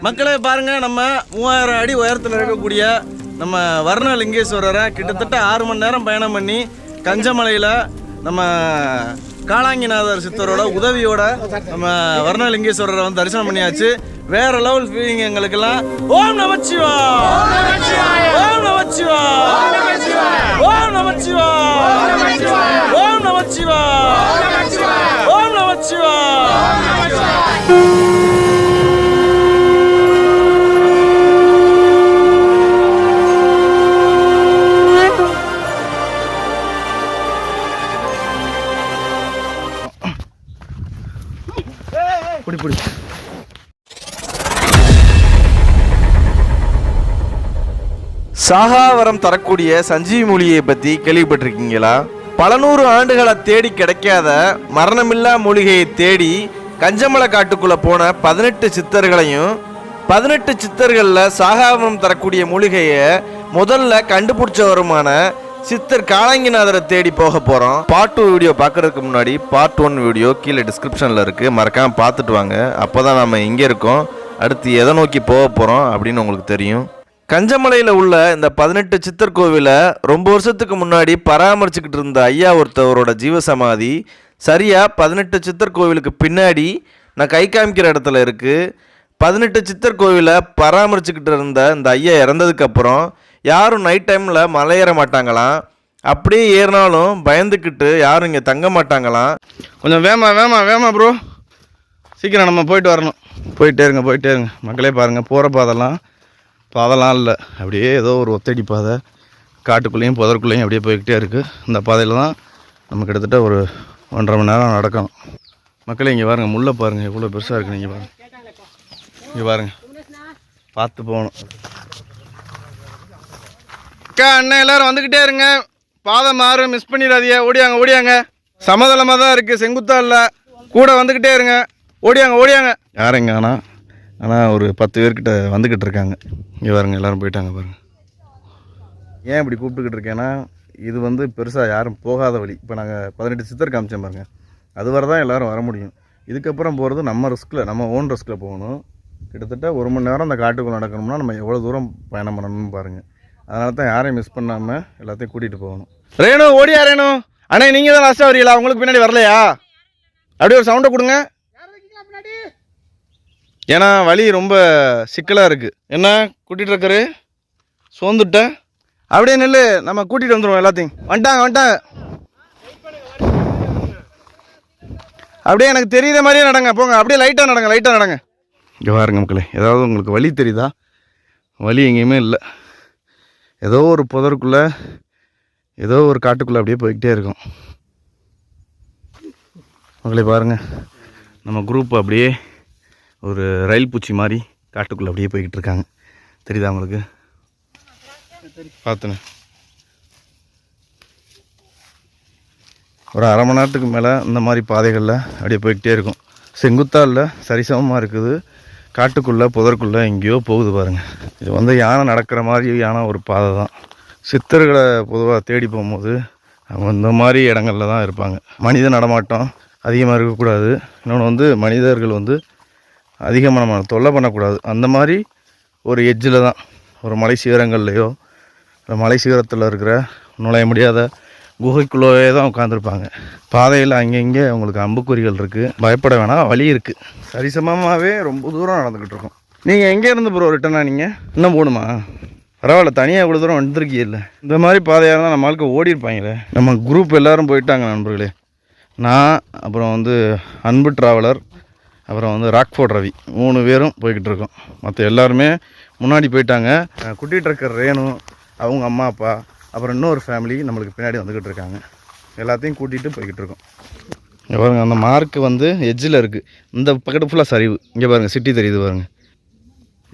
மக்களே பாருங்க, நம்ம 3000 அடி உயரத்தில் இருக்கக்கூடிய நம்ம வர்ணலிங்கேஸ்வரரை கிட்டத்தட்ட 6 மணி நேரம் பயணம் பண்ணி கஞ்சமலையில் நம்ம காளாங்கிநாதர் சித்தரோட உதவியோட நம்ம வர்ணலிங்கேஸ்வரரை வந்து தரிசனம் பண்ணியாச்சு. வேற லெவல் ஃபீலிங் எங்களுக்கெல்லாம். ஓம் நமச்சிவா, ஓம் நமச்சிவா, ஓம் நமச்சிவா, ஓம் நமச்சிவா, ஓம் நமச்சிவா. புடி புடி. சாகாவரம் தரக்கூடிய சஞ்சீவி மூலிகையை பற்றி கேள்விப்பட்டிருக்கீங்களா? பல நூறு ஆண்டுகளை தேடி கிடைக்காத மரணமில்லா மூலிகையை தேடி கஞ்சமலை காட்டுக்குள்ளே போன 18 சித்தர்களையும் 18 சித்தர்களில் சாகாவரம் தரக்கூடிய மூலிகையை முதல்ல கண்டுபிடிச்சவருமான சித்தர் காளாங்கிநாதரை தேடி போக போகிறோம். பார்ட் 2 வீடியோ பார்க்குறதுக்கு முன்னாடி பார்ட் 1 வீடியோ கீழே டிஸ்கிரிப்ஷனில் இருக்குது, மறக்காமல் பார்த்துட்டு வாங்க. அப்போ தான் நம்ம இங்கே இருக்கோம், அடுத்து எதை நோக்கி போக போகிறோம் அப்படின்னு உங்களுக்கு தெரியும். கஞ்சமலையில் உள்ள இந்த 18 சித்தர் கோவிலை ரொம்ப வருஷத்துக்கு முன்னாடி பராமரிச்சுக்கிட்டு இருந்த ஐயா ஒருத்தவரோட ஜீவசமாதி சரியாக 18 சித்தர் கோவிலுக்கு பின்னாடி நான் கை காமிக்கிற இடத்துல இருக்குது. 18 சித்தர் கோவிலை பராமரிச்சுக்கிட்டு இருந்த இந்த ஐயா இறந்ததுக்கப்புறம் யாரும் நைட் டைமில் மலை ஏற மாட்டாங்களாம். அப்படியே ஏறினாலும் பயந்துக்கிட்டு யாரும் இங்கே தங்க மாட்டாங்களாம். கொஞ்சம் வேமா ப்ரோ, சீக்கிரம் நம்ம போயிட்டு வரணும். போயிட்டே இருங்க மக்களே. பாருங்கள், போகிற பாதெல்லாம் இல்லை, அப்படியே ஏதோ ஒரு ஒத்தடி பாதை காட்டுக்குள்ளேயும் புதற்குள்ளேயும் அப்படியே போய்கிட்டே இருக்குது. இந்த பாதையில் தான் நம்ம கிட்டத்தட்ட ஒரு 1.5 மணி நேரம் நடக்கணும். மக்களே இங்கே பாருங்கள், முல்லை பாருங்கள் எவ்வளோ பெருசாக இருக்குது. நீங்கள் பாருங்கள், இங்கே பாருங்கள், பார்த்து போகணும். அக்கா அண்ணன் எல்லோரும் வந்துக்கிட்டே இருங்க, பாதை மாறும், மிஸ் பண்ணிடாதீங்க. ஓடியாங்க. சமதளமாக தான் இருக்குது, செங்குத்தா இல்லை. கூட வந்துக்கிட்டே இருங்க, ஓடியாங்க. யாருங்க ஆனால் ஒரு 10 பேர்கிட்ட வந்துக்கிட்டு இருக்காங்க. இங்கே பாருங்க, எல்லோரும் போயிட்டாங்க பாருங்கள். ஏன் இப்படி கூப்பிட்டுக்கிட்டு இருக்கேன்னா, இது வந்து பெருசாக யாரும் போகாத வழி. இப்போ நாங்கள் 18 சித்தர் காமிச்சோம் பாருங்கள், அது வரை தான் எல்லோரும் வர முடியும். இதுக்கப்புறம் போகிறது நம்ம ரிஸ்கில், நம்ம ஓன் ரிஸ்கில் போகணும். கிட்டத்தட்ட 1 மணி நேரம் அந்த காட்டுக்குள்ளே நடக்கணும்னா நம்ம எவ்வளோ தூரம் பயணம் பண்ணணும்னு பாருங்கள். அதனால தான் யாரையும் மிஸ் பண்ணாமல் எல்லாத்தையும் கூட்டிகிட்டு போகணும். ரேணு ஓடியா ரேணு. அண்ணே நீங்கள் தான் லாஸ்ட்டாக வரீங்களா? உங்களுக்கு பின்னாடி வரலையா? அப்படியே ஒரு சவுண்டை கொடுங்க, ஏன்னா வழி ரொம்ப சிக்கலாக இருக்குது. என்ன கூட்டிகிட்டு இருக்காரு, சோர்ந்துட்ட அப்படியே நெல், நம்ம கூட்டிகிட்டு வந்துடுவோம் எல்லாத்தையும். வந்துட்டாங்க. அப்படியே எனக்கு தெரியுற மாதிரியே நடங்க, போங்க. அப்படியே லைட்டாக நடங்க. இங்கே பாருங்க மக்களே, ஏதாவது உங்களுக்கு வழி தெரியுதா? வழி எங்கேயுமே இல்லை. ஏதோ ஒரு புதருக்குள்ளே, ஏதோ ஒரு காட்டுக்குள்ளே அப்படியே போய்கிட்டே இருக்கும். மக்களே பாருங்கள், நம்ம குரூப் அப்படியே ஒரு ரயில் பூச்சி மாதிரி காட்டுக்குள்ளே அப்படியே போய்கிட்டு இருக்காங்க. தெரியுதா உங்களுக்கு? பார்த்துன்னு ஒரு 1/2 மணி நேரத்துக்கு மேலே இந்த மாதிரி பாதைகளில் அப்படியே போய்கிட்டே இருக்கும். செங்குத்தா இல்லை, சரிசமமாக இருக்குது. காட்டுக்குள்ளே புதற்குள்ளே எங்கேயோ போகுது பாருங்கள். இது வந்து யானை நடக்கிற மாதிரியான ஒரு பாதை தான். சித்தர்களை பொதுவாக தேடி போகும்போது அவங்க இந்த மாதிரி இடங்களில் தான் இருப்பாங்க. மனித நடமாட்டம் அதிகமாக இருக்கக்கூடாது. இன்னொன்று வந்து மனிதர்கள் வந்து அதிகமாக நம்ம தொல்லை பண்ணக்கூடாது. அந்த மாதிரி ஒரு எட்ஜில் தான், ஒரு மலை சிகரங்கள்லையோ இல்லை மலை சிகரத்தில் இருக்கிற நுழைய முடியாத குகைக்குள்ளே தான் உட்காந்துருப்பாங்க. பாதையில் அங்கங்கே அவங்களுக்கு அம்புக்குறிகள் இருக்குது, பயப்பட வேணாம், வழி இருக்குது. சரிசமமாகவே ரொம்ப தூரம் நடந்துக்கிட்டு இருக்கோம். நீங்கள் எங்கேருந்து ப்ரோ ரிட்டனா? நீங்கள் இன்னும் போகணுமா? பரவாயில்ல, தனியாக இவ்வளோ தூரம் வந்துருக்கீங்க. இல்லை இந்த மாதிரி பாதையாக தான் நம்ம ஆளுக்கு ஓடிருப்பாங்களே. நம்ம குரூப் எல்லோரும் போயிட்டாங்க நண்பர்களே. நான் அப்புறம் வந்து அன்பு ட்ராவலர், அப்புறம் வந்து ராக்ஃபோர்ட் ரவி, 3 பேரும் போய்கிட்டு இருக்கோம். மற்ற எல்லாருமே முன்னாடி போயிட்டாங்க. குட்டி ட்ரக்கர் ரேணு, அவங்க அம்மா அப்பா, அப்புறம் இன்னொரு ஃபேமிலி நம்மளுக்கு பின்னாடி வந்துக்கிட்டு இருக்காங்க. எல்லாத்தையும் கூட்டிகிட்டு போய்கிட்டு இருக்கோம். இங்கே பாருங்கள், அந்த மார்க்கு வந்து எட்ஜில் இருக்குது. இந்த பக்கத்து ஃபுல்லாக சரிவு. இங்கே பாருங்கள், சிட்டி தெரியுது பாருங்கள்.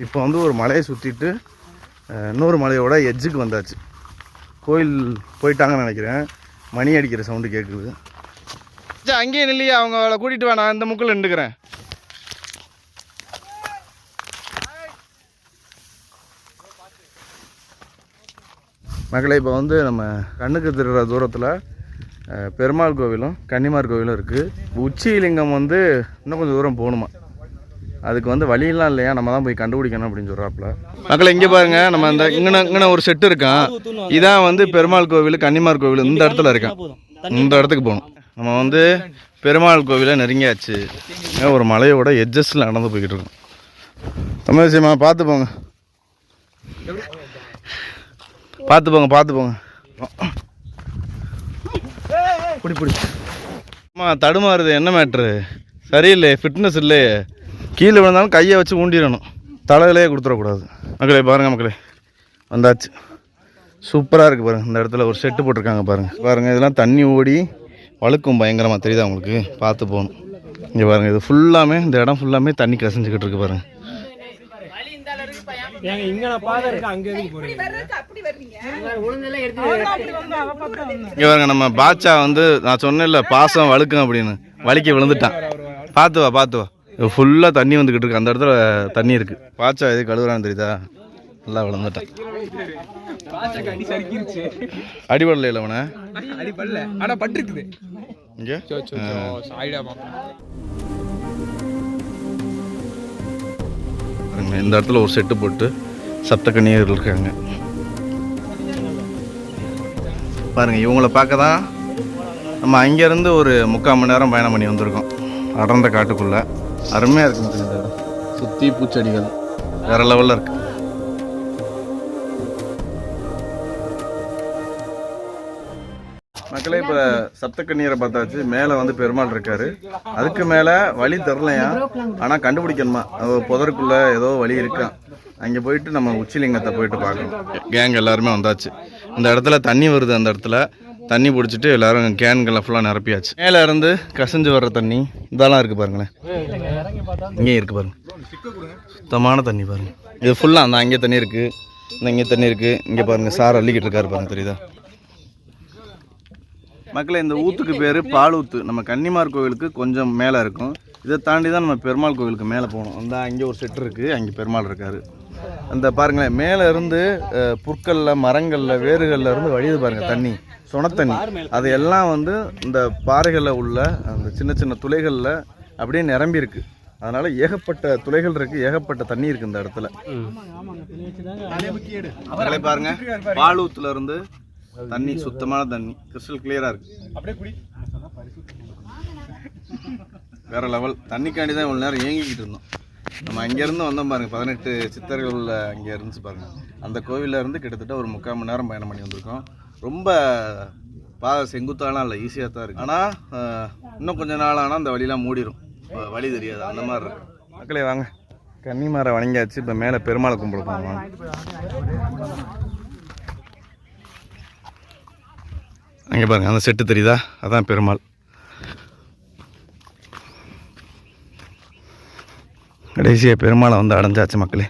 இப்போ வந்து ஒரு மலையை சுற்றிட்டு இன்னொரு மலையோட எட்ஜுக்கு வந்தாச்சு. கோயில் போயிட்டாங்கன்னு நினைக்கிறேன். மணி அடிக்கிற சவுண்டு கேட்குது. அங்கேயே இல்லையா, அவங்கள கூட்டிகிட்டு வா, நான் இந்த முக்கில் நின்றுக்கிறேன். மக்களை இப்போ வந்து நம்ம கண்ணுக்கு தெரிகிற தூரத்தில் பெருமாள் கோவிலும் கன்னிமார் கோவிலும் இருக்குது. உச்சிலிங்கம் வந்து இன்னும் கொஞ்சம் தூரம் போகணுமா. அதுக்கு வந்து வழியெல்லாம் இல்லையா, நம்ம தான் போய் கண்டுபிடிக்கணும் அப்படின்னு சொல்கிறாப்புல. மக்கள் இங்கே பாருங்க, நம்ம அந்த இங்கே ஒரு செட்டு இருக்கான். இதான் வந்து பெருமாள் கோவில், கன்னிமார் கோவில் இந்த இடத்துல இருக்கான். இந்த இடத்துக்கு போகணும். நம்ம வந்து பெருமாள் கோவிலை நெருங்கியாச்சு. ஒரு மலையோட எட்ஜஸ்டில் நடந்து போய்கிட்டு இருக்கோம். தமிழ் பார்த்து போங்க, பார்த்து போங்க, பார்த்து போங்க. பிடி பிடி. அம்மா தடுமாறுது, என்ன மேட்ரு? சரியில்லை, ஃபிட்னஸ் இல்லையே. கீழே விழுந்தாலும் கையை வச்சு ஊண்டிடணும், தலையிலே கொடுத்துடக்கூடாது. மக்களே பாருங்கள், மக்களே வந்தாச்சு. சூப்பராக இருக்குது பாருங்கள். இந்த இடத்துல ஒரு செட்டு போட்டிருக்காங்க பாருங்கள். பாருங்கள், இதெல்லாம் தண்ணி ஓடி வழுக்கும் பயங்கரமாக, தெரியுதா உங்களுக்கு? பார்த்து போகணும். இங்கே பாருங்கள், இது ஃபுல்லாமே, இந்த இடம் ஃபுல்லாமே தண்ணி கசிஞ்சிக்கிட்டு இருக்கு பாருங்கள். இங்கே பாருங்க, நம்ம பாட்சா வந்து நான் சொன்னேன்ல பாசம் வழுக்கும் அப்படின்னு, வலிக்க விழுந்துட்டான். பார்த்து வா, பார்த்து வா. ஃபுல்லாக தண்ணி வந்துக்கிட்டு இருக்கு. அந்த இடத்துல தண்ணி இருக்குது. பாட்சா எது கழுவுறான்னு தெரியுதா? நல்லா விழுந்துட்டான். அடிபடல இல்லை அவனை? அடிபடல, ஆனால் பட்டிருக்குது. இங்கே இந்த இடத்துல ஒரு செட்டு போட்டு சப்த கன்னியர்கள் இருக்காங்க பாருங்க. இவங்கள பார்க்க தான் நம்ம அங்கேருந்து ஒரு 3/4 மணி நேரம் பயணம் பண்ணி வந்திருக்கோம். அடர்ந்த காட்டுக்குள்ளே அருமையாக இருக்குங்க. இந்த இடம் சுற்றி பூச்செடிகள் வேறு லெவலில் இருக்குது. மக்களே, இப்போ சப்தக்கண்ணீரை பார்த்தாச்சு. மேலே வந்து பெருமாள் இருக்காரு. அதுக்கு மேலே வழி தரலையா, ஆனால் கண்டுபிடிக்கணுமா. புதருக்குள்ளே ஏதோ வழி இருக்கான். அங்கே போயிட்டு நம்ம உச்சிலிங்கத்தை போயிட்டு பார்க்கணும். கேங் எல்லாருமே வந்தாச்சு. இந்த இடத்துல தண்ணி வருது. அந்த இடத்துல தண்ணி பிடிச்சிட்டு எல்லோரும் கேன்களை ஃபுல்லாக நிரப்பியாச்சு. மேலே இருந்து கசிஞ்சு வர்ற தண்ணி இதெல்லாம் இருக்குது பாருங்களேன். இங்கே இருக்குது பாருங்கள், சுத்தமான தண்ணி பாருங்கள். இது ஃபுல்லாக அந்த அங்கே தண்ணி இருக்குது, இந்த இங்கே தண்ணி இருக்குது. இங்கே பாருங்கள், சார் அள்ளிக்கிட்டு இருக்காரு பாருங்கள், தெரியுதா? மக்களே, இந்த ஊற்றுக்கு பேர் பால் ஊற்று. நம்ம கன்னிமார் கோவிலுக்கு கொஞ்சம் மேலே இருக்கும். இதை தாண்டி தான் நம்ம பெருமாள் கோவிலுக்கு மேலே போகணும். அந்த அங்கே ஒரு செட்டு இருக்குது, அங்கே பெருமாள் இருக்கார். அந்த பாருங்களேன், மேலே இருந்து புற்களில், மரங்களில், வேறுகளில் இருந்து வழியுது பாருங்கள் தண்ணி, சுனத்தண்ணி. அது எல்லாம் வந்து இந்த பாறைகளில் உள்ள அந்த சின்ன சின்ன துளைகளில் அப்படியே நிரம்பி இருக்குது. அதனால் ஏகப்பட்ட துளைகள் இருக்குது, ஏகப்பட்ட தண்ணி இருக்குது இந்த இடத்துல. அவங்களே பாருங்கள், பாலூத்துல இருந்து தண்ணி, சுத்தமான தண்ணி, கிறிஸ்டல் கிளியராக இருக்குது. வேறு லெவல். தண்ணிக்காண்டி தான் இவ்வளோ நேரம் ஏங்கிக்கிட்டு இருந்தோம். நம்ம அங்கேருந்து வந்தோம் பாருங்கள், 18 சித்தர்கள் உள்ள அங்கே இருந்துச்சு பாருங்கள். அந்த கோவிலில் இருந்து கிட்டத்தட்ட ஒரு 3/4 மணி நேரம் பயணம் பண்ணி வந்திருக்கோம். ரொம்ப செங்குத்தாலாம் இல்லை, ஈஸியாக தான் இருக்குது. ஆனால் இன்னும் கொஞ்சம் நாள் ஆனால் அந்த வழியெலாம் மூடிடும், வழி தெரியாது, அந்த மாதிரி இருக்கும். மக்களே வாங்க, கன்னிமாரை வணங்கியாச்சு. இப்போ மேலே பெருமாளை கும்பிட போகணும். அங்கே பாருங்கள், அந்த செட்டு தெரியுதா? அதான் பெருமாள். கடைசியாக பெருமாளை வந்து அடைஞ்சாச்சு மக்களே.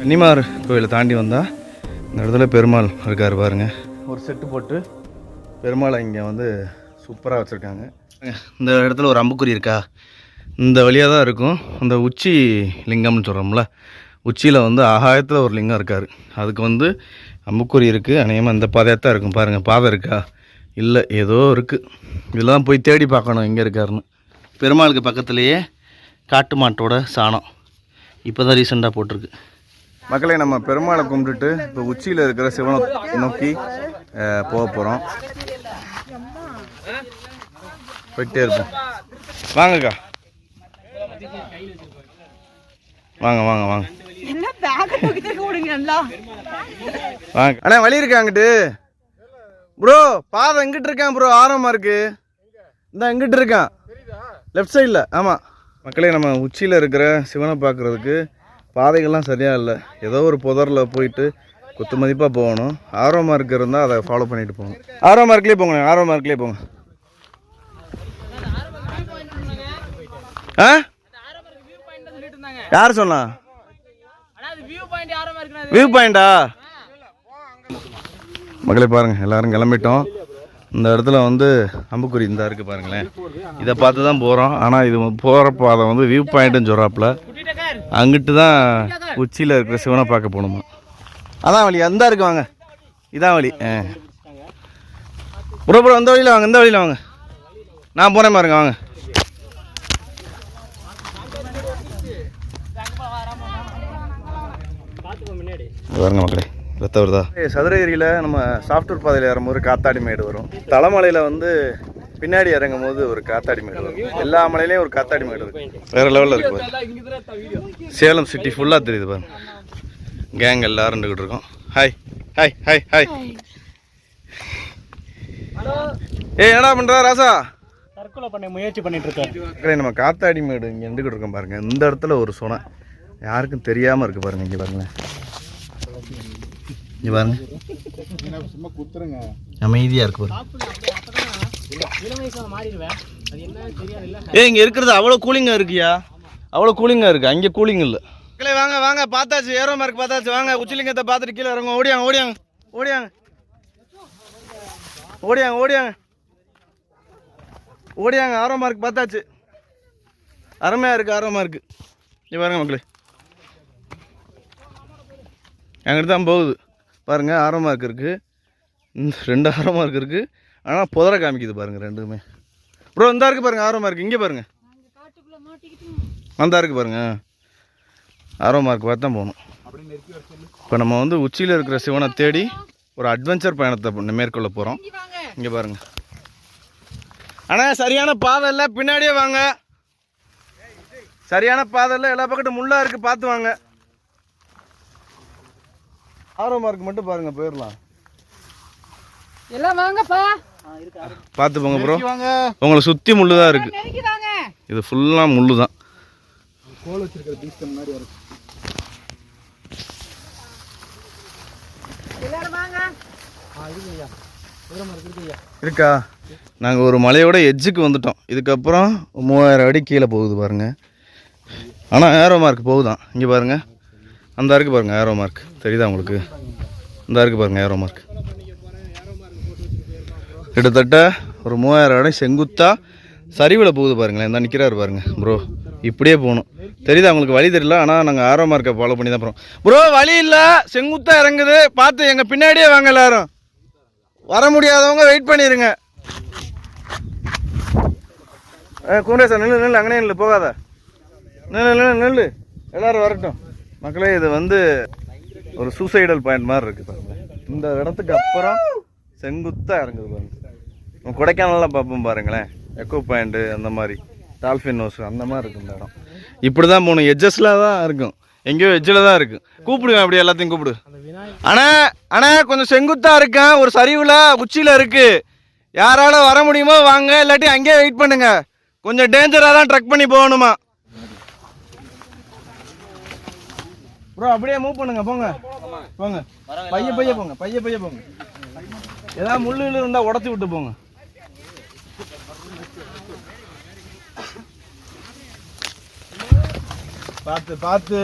கன்னிமார் கோயிலை தாண்டி வந்தால் இந்த இடத்துல பெருமாள் இருக்கார் பாருங்கள். ஒரு செட்டு போட்டு பெருமாளை இங்கே வந்து சூப்பராக வச்சுருக்காங்க. இந்த இடத்துல ஒரு அம்புக்குறி இருக்கா, இந்த வழியாக தான் இருக்கும். அந்த உச்சி லிங்கம்னு சொல்கிறோம்ல, உச்சியில் வந்து ஆகாயத்தில் ஒரு லிங்கம் இருக்கார். அதுக்கு வந்து அம்புக்குறி இருக்குது. அநேகமாக இந்த பாதையாக தான் இருக்கும். பாருங்கள், பாதை இருக்கா? இல்லை, ஏதோ இருக்குது. இதெல்லாம் போய் தேடி பார்க்கணும் எங்கே இருக்காருன்னு. பெருமாளுக்கு பக்கத்துலேயே காட்டு மாட்டோட சாணம் இப்போ தான் ரீசெண்டாக போட்டிருக்கு. மக்களே, நம்ம பெருமாளை கும்பிட்டுட்டு இப்போ உச்சியில் இருக்கிற சிவனை நோக்கி போக போகிறோம். போயிட்டே இருப்போம். வாங்கக்கா, வாங்க வாங்க வாங்க வாங்க. அண்ணா வழி இருக்கா அங்கிட்டு? ப்ரோ பாதை எங்கிட்டு இருக்கான் ப்ரோ, ஆரம்பமாக இருக்கு. இந்த எங்கிட்டு இருக்கான், லெஃப்ட் சைடில். ஆமாம் மக்களே, நம்ம உச்சியில் இருக்கிற சிவனை பார்க்குறதுக்கு பாதைகள்லாம் சரியாக இல்லை. ஏதோ ஒரு புதரில் போயிட்டு குத்து மதிப்பாக போகணும். ஆர்வ மார்க் இருந்தால் அதை ஃபாலோ பண்ணிட்டு போகணும். ஆர்வ மார்க்லேயே போங்க, ஆர்வ மார்க்லேயே போங்க. ஆ யார் சொன்னா? வியூ பாயிண்டா? மக்களே பாருங்கள், எல்லோரும் கிளம்பிட்டோம். இந்த இடத்துல வந்து அம்புக்குறி இந்த இருக்குது பாருங்களேன். இதை பார்த்து தான் போகிறோம். ஆனால் இது போகிற பாதை வந்து வியூ பாயிண்ட்டுன்னு சொல்கிறாப்புல. அங்கிட்டு தான் உச்சியில் இருக்கிற சிவனை பார்க்க போகணுமா. அதான் வழி, அந்த இருக்கு வாங்க, இதான் வழி. ப்ரோ ப்ரோ அந்த வழியில் வாங்க, இந்த வழியில் வாங்க, நான் போகிறேன் பாருங்க வாங்க. பாருங்க மக்களே, ரத்த வருதா. சதுரகிரியில் நம்ம சாஃப்ட்வேர் பாதையில் ஏறும்போது காத்தாடி மேடு வரும். தலைமலையில் வந்து பின்னாடி இறங்கும் போது ஒரு காத்தாடி மேடு வரும். எல்லா மலையிலையும் ஒரு காத்தாடி மேடு இருக்கு, வேற லெவலில் இருக்கு. சேலம் சிட்டி ஃபுல்லாக தெரியுது பாருங்க. கேங் எல்லாரும் இருந்துக்கிட்டு இருக்கோம். Hi hi hi hi. என்னடா பண்ற ராசா? தற்கொலை பண்ண முயற்சி பண்ணிட்டு இருக்கேன். நம்ம காத்தாடி மேடு இங்கே இருந்துக்கிட்டு இருக்கோம் பாருங்க. இந்த இடத்துல ஒரு சொனை யாருக்கும் தெரியாமல் இருக்கு பாருங்க. இங்கே பாருங்களேன், இங்கே பாருங்க, அமைதியாக இருக்கு பாருங்க. இங்கே இருக்கிறது அவ்வளோ கூலிங்காக இருக்குயா, அவ்வளோ கூலிங்காக இருக்கு. அங்கே கூலிங் இல்லை. வாங்க வாங்க, பார்த்தாச்சு, ஏரோ மார்க் பார்த்தாச்சு. வாங்க உச்சிலிங்கத்தை பார்த்துட்டு கீழே இறங்க. ஓடியாங்க ஓடியாங்க ஓடியாங்க ஓடியாங்க ஓடியாங்க ஓடியாங்க. ஆரோ மார்க் பார்த்தாச்சு, அருமையாக இருக்குது, ஆர்வமாக இருக்குது. நீ பாருங்க மக்களே, எங்கிட்ட தான் போகுது பாருங்கள். ஆரோ மார்க் இருக்குது, 2 ஆரோ மார்க் இருக்குது. ஆனால் புதரை காமிக்குது பாருங்கள் ரெண்டுமே. ப்ரோ இந்தா இருக்குது பாருங்கள் ஆரோ மார்க். இங்கே பாருங்கள், வந்தா இருக்குது பாருங்கள். ஆரோ மார்க் பார்த்து தான் போகணும். இப்போ நம்ம வந்து உச்சியில் இருக்கிற சிவனை தேடி ஒரு அட்வென்ச்சர் பயணத்தை மேற்கொள்ள போகிறோம். இங்கே பாருங்க. ஆனால் சரியான பாதை இல்லை, பின்னாடியே வாங்க. சரியான பாதை இல்லை, எல்லா பக்கத்தும் முள்ளா இருக்குது, பார்த்து வாங்க. ஆரோ மார்க் மட்டும் பாருங்க, போயிடலாம். எல்லாம் வாங்கப்பா, பார்த்து போங்க ப்ரோ. உங்களை சுற்றி முள்ளு தான் இருக்குது, இது ஃபுல்லாக முள்ளு தான். இருக்கா? நாங்கள் ஒரு மலையோட எட்ஜுக்கு வந்துட்டோம். இதுக்கப்புறம் 3000 அடி கீழே போகுது பாருங்க. ஆனால் ஏரோ மார்க் போகுதான். இங்கே பாருங்க, அந்த இருக்கு பாருங்க ஏரோ மார்க், தெரியுதா உங்களுக்கு? இந்த இருக்கு பாருங்க ஏரோ மார்க். கிட்டத்தட்ட ஒரு 3000 அடி செங்குத்தா சரிவில் போகுது பாருங்களேன். இந்த நிற்கிறாரு பாருங்க ப்ரோ. இப்படியே போகணும், தெரியுதா உங்களுக்கு? வழி தெரியல, ஆனால் நாங்கள் ஆரோ மார்க்கை ஃபாலோ பண்ணி தான் போகிறோம். ப்ரோ வழி இல்லை, செங்குத்தாக இறங்குது, பார்த்து எங்கள் பின்னாடியே வாங்க. எல்லாரும் வர முடியாதவங்க வெயிட் பண்ணிடுங்க. குமரேசா நில்லு நில்லு, அங்கனே நில்லு, போகாத, நில்லு நில்லு நில்லு, எல்லோரும் வரட்டும். மக்களே, இது வந்து ஒரு சூசைடல் பாயிண்ட் மாதிரி இருக்குது பாருங்க. இந்த இடத்துக்கு அப்புறம் செங்குத்தாக இறங்குது பாருங்க. நம்ம கொடைக்கானல்லாம் பார்ப்போம் பாருங்களேன், எக்கோ பாயிண்ட்டு அந்த மாதிரி, டால்ஃபின் ஹவுஸ் அந்த மாதிரி இருக்கும் இந்த இடம். இப்படி தான் போகணும், எட்ஜஸில் தான் இருக்கும், எங்கேயோ எட்ஜில் தான் இருக்குது. கூப்பிடுவேன் அப்படியே, எல்லாத்தையும் கூப்பிடு. ஆனால் கொஞ்சம் செங்குத்தாக இருக்கேன், ஒரு சரிவில் உச்சியில் இருக்குது. யாரால வர முடியுமோ வாங்க, இல்லாட்டி அங்கேயே வெயிட் பண்ணுங்க. கொஞ்சம் டேஞ்சராக தான் ட்ரக் பண்ணி போகணுமா ப்ரோ. அப்படியே மூவ் பண்ணுங்க, போங்க போங்க, பைய பைய போங்க, பைய பைய போங்க. ஏதாவது முள்ளு இருந்தால் உடச்சி விட்டு போங்க. பார்த்து பார்த்து.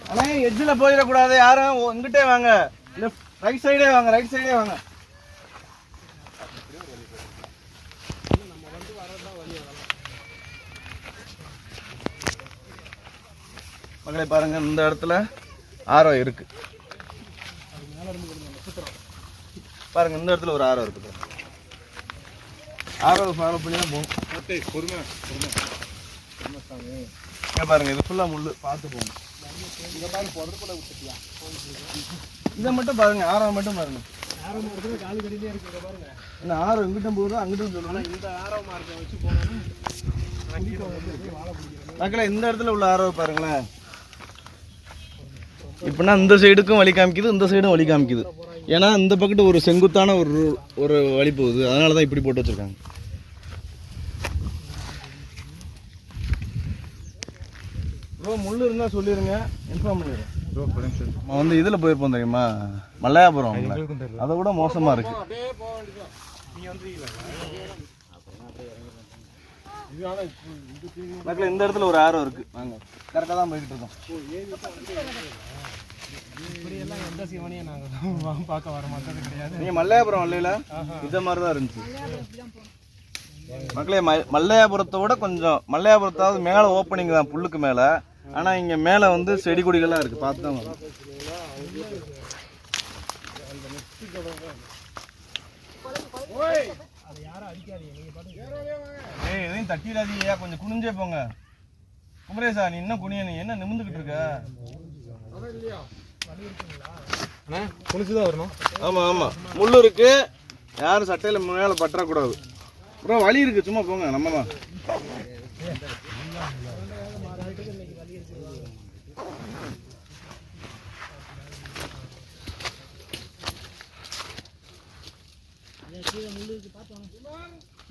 அண்ணா எட்ஜில் போயிடக்கூடாது யாரும், இங்கிட்டே வாங்க, லெஃப்ட் ரைட் சைடே வாங்க, ரைட் சைடே வாங்க. மக்களை பாருங்க, இந்த இடத்துல ஆரோ இருக்கு பாருங்க. இந்த இடத்துல ஒரு ஆரோ இருக்கு, ஆரோ ஃபாலோ பண்ணி தான் போகும். பாருங்க, இது ஃபுல்லா முள்ளு, பார்த்து போங்க. இதை மட்டும் பாருங்க, ஆரோ மட்டும் பாருங்க. இந்த ஆரோ இங்கிட்டும் போகுது, அங்கிட்டும் சொல்லுவாங்க. இந்த ஆரோ மார்க்கை வச்சு போனோம்னா மக்களே, இந்த இடத்துல உள்ள ஆரோ பாருங்களேன். இப்படின்னா இந்த சைடுக்கும் வழி காமிக்குது, இந்த சைடும் வழி காமிக்குது. ஏன்னா இந்த பக்கத்து ஒரு செங்குத்தான ஒரு வழி போகுது, அதனால தான் இப்படி போட்டு வச்சுருக்காங்க. ப்ரோ முள்ளு இருந்தால் சொல்லிடுங்க, இன்ஃபார்ம் பண்ணிடுறேன். நம்ம வந்து இதில் போயிருப்போம் தெரியுமா, மல்லையாபுரம், அதை விட மோசமாக இருக்கு. மக்கள் இந்த இடத்துல ஒரு ஆரோ இருக்கு, வாங்க, கரெக்டாக தான் போய்கிட்டு இருக்கோம். இப்படியெல்லாம் எந்த சிவனையும் நாங்கள் பார்க்க வர மாட்டது கிடையாது. நீங்கள் மல்லையாபுரம் வரலையில இந்த மாதிரி தான் இருந்துச்சு. மக்களே மல்லையாபுரத்தை விட கொஞ்சம் மல்லையாபுரத்தாவது மேலே ஓப்பனிங் தான் புல்லுக்கு மேலே. ஆனால் இங்கே மேலே வந்து செடி கொடிகள்லாம் இருக்குது. பார்த்து தான் வரும். எதையும் தட்டிடாதீங்க, கொஞ்சம் குனிஞ்சே போங்க. குமரேசா நீ என்ன குனிய, நீ என்ன நிமிந்துக்கிட்டு இருக்க? குளிச்சுதான் வரணும். ஆமாம் ஆமாம், முள் இருக்கு, யாரும் சட்டையில் மேலே பற்றக்கூடாது. அப்புறம் வலி இருக்கு, சும்மா போங்க. நம்ம தான்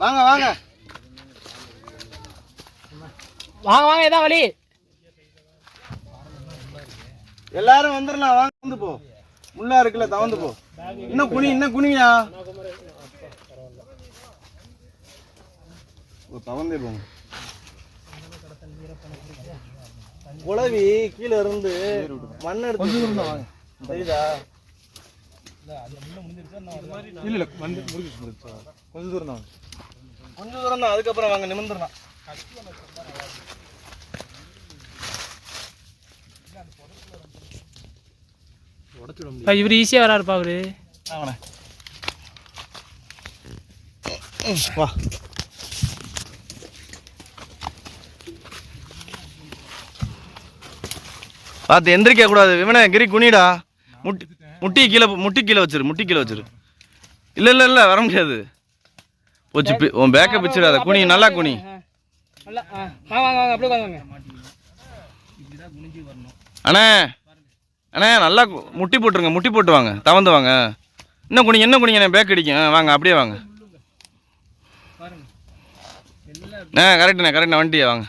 வாங்க வாங்க வாங்க வாங்க, இதான் வழி. எல்லாரும் வந்துடலாம். வாங்க, வந்து போ. முள்ளா இருக்குல்ல, தவந்து போ. இன்னும் குனியா தவந்தே போங்க. குழவி கீழே இருந்து மண் எடுத்து தெரியுதா? இல்ல கொஞ்சம் தூரம் தான். கொஞ்சம் தூரம் தான், அதுக்கப்புறம் வாங்க, நிமிர்ந்துடலாம். இவர் ஈஸியா வராருப்பா அவரு. வா, பார்த்து எந்திரிக்க கூடாது. விமனே கிரி குனிடா. முட்டி கீழே வச்சிரு. இல்ல வர முடியாது. போச்சு, உன் பேக்கை பிச்சிடாத. குனி, நல்லா குனி. அண்ணே நல்லா முட்டி போட்டு வாங்க, தவந்து வாங்க. இன்னும் குனிங்க பேக் அடிக்கும். வாங்க, அப்படியே வாங்க. கரெக்டுண்ணே வண்டியா வாங்க.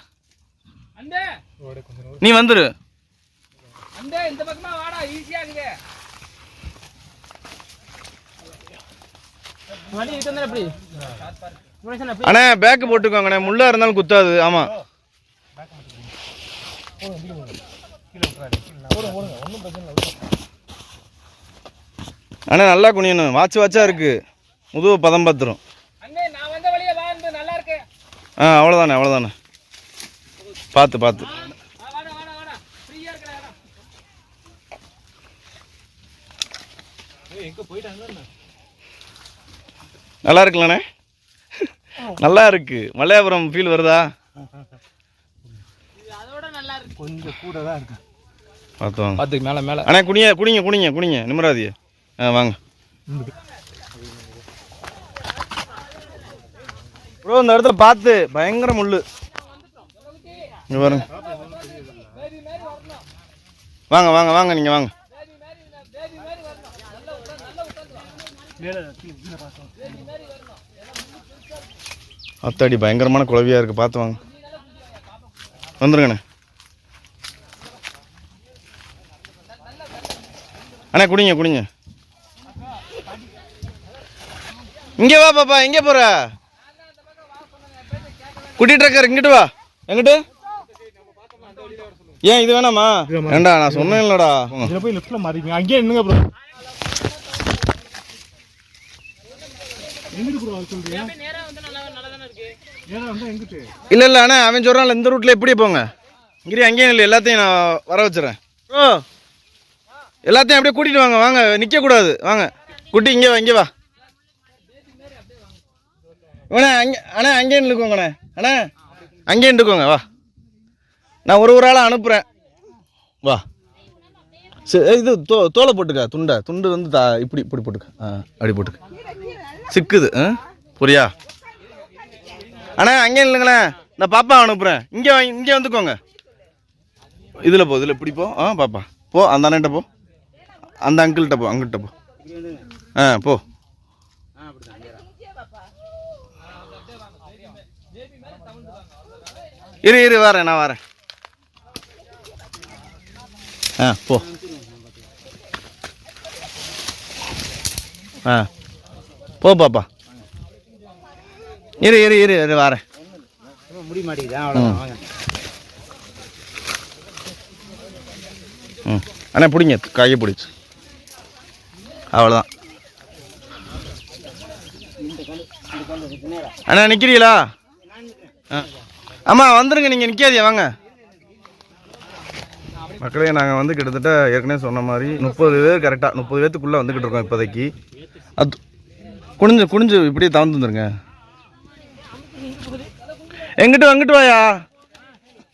நீ வந்துரு. அண்ணே பேக்கு போட்டுக்கோங்கண்ணே, முள்ளா இருந்தாலும் குத்தாது. ஆமா, அண்ணே நல்லா குனியணும். வாட்சா இருக்கு, முதுகு பதம் பார்த்துரும். அவ்வளோதானே பார்த்து நல்லா இருக்குல்லண்ணே? நல்லா இருக்கு. மல்லையாபுரம் ஃபீல் வருதா? கொஞ்சம் கூட தான் இருக்கு. பார்த்து மேலே. அண்ணே குனிங்க நிம்மராதிய. வாங்க ப்ரோ, இந்த இடத்துல பார்த்து, பயங்கர முள்ளு. இங்க பாருங்க. வாங்க நீங்க வாங்க. அத்தாடி பயங்கரமான குழவியா இருக்கு, பார்த்து வாங்க. வந்துருங்கண்ணே. அண்ணா குடிங்க. இங்க வா பாப்பா, எங்க போற? கூட்டிட்டு இருக்காரு, இங்கிட்டு வா. எங்கிட்டு? ஏன் இது வேணாமா? ஏண்டா நான் சொன்னேன் இல்லடா. போய் லெஃப்ட்ல மாறிங்க, அங்கேயே நின்னுங்க ப்ரோ. இல்ல அண்ணா, அவன் சொல்றான்ல இந்த ரூட்ல எப்படி போங்க. இங்கே அங்கேயும் இல்லை, எல்லாத்தையும் நான் வர வச்சுறேன். ப்ரோ எல்லாத்தையும் அப்படியே கூட்டிட்டு வாங்க. நிக்க கூடாது. வாங்க குட்டி, இங்கே வா. அண்ணா அங்கேயே நிற்கோங்கண்ணே. அங்கேயே நிற்கோங்க. வா, நான் ஒரு ஆளாக அனுப்புகிறேன். வா, சரி. இது தோலை போட்டுக்க, துண்டு வந்து இப்படி போட்டுக்க. அப்படி போட்டுக்க, சிக்குது. புரியா? அண்ணா அங்கே இல்லைங்களே, இந்த பாப்பா அனுப்புகிறேன். இங்கே வந்துக்கோங்க. இதில் இப்படி போ. பாப்பா போ, அந்த அண்ணன்ட்ட போ, அந்த அங்கிள்கிட்ட போ, அங்கிட்ட போ. போ. இரு வரேன், நான் வரேன். போ. போ பாப்பா. இரு வரேன். முடி மாட்டேங்குது, அவ்வளோதான். வாங்க. அண்ணா பிடிங்க, கையை பிடிச்சி. அவ்வளோதான். அண்ணா நிற்கிறீங்களா? ஆமாம் வந்துடுங்க, நீங்கள் நிற்காதியா, வாங்க. மக்களே நாங்கள் வந்து கிட்டத்தட்ட ஏற்கனவே சொன்ன மாதிரி 30 பேர் கரெக்டாக 30 பேர்த்துக்குள்ளே வந்துக்கிட்டு இருக்கோம் இப்போதைக்கு. அது குனிஞ்சு இப்படியே தவந்து வந்துருங்க. எங்கிட்டு வாயா,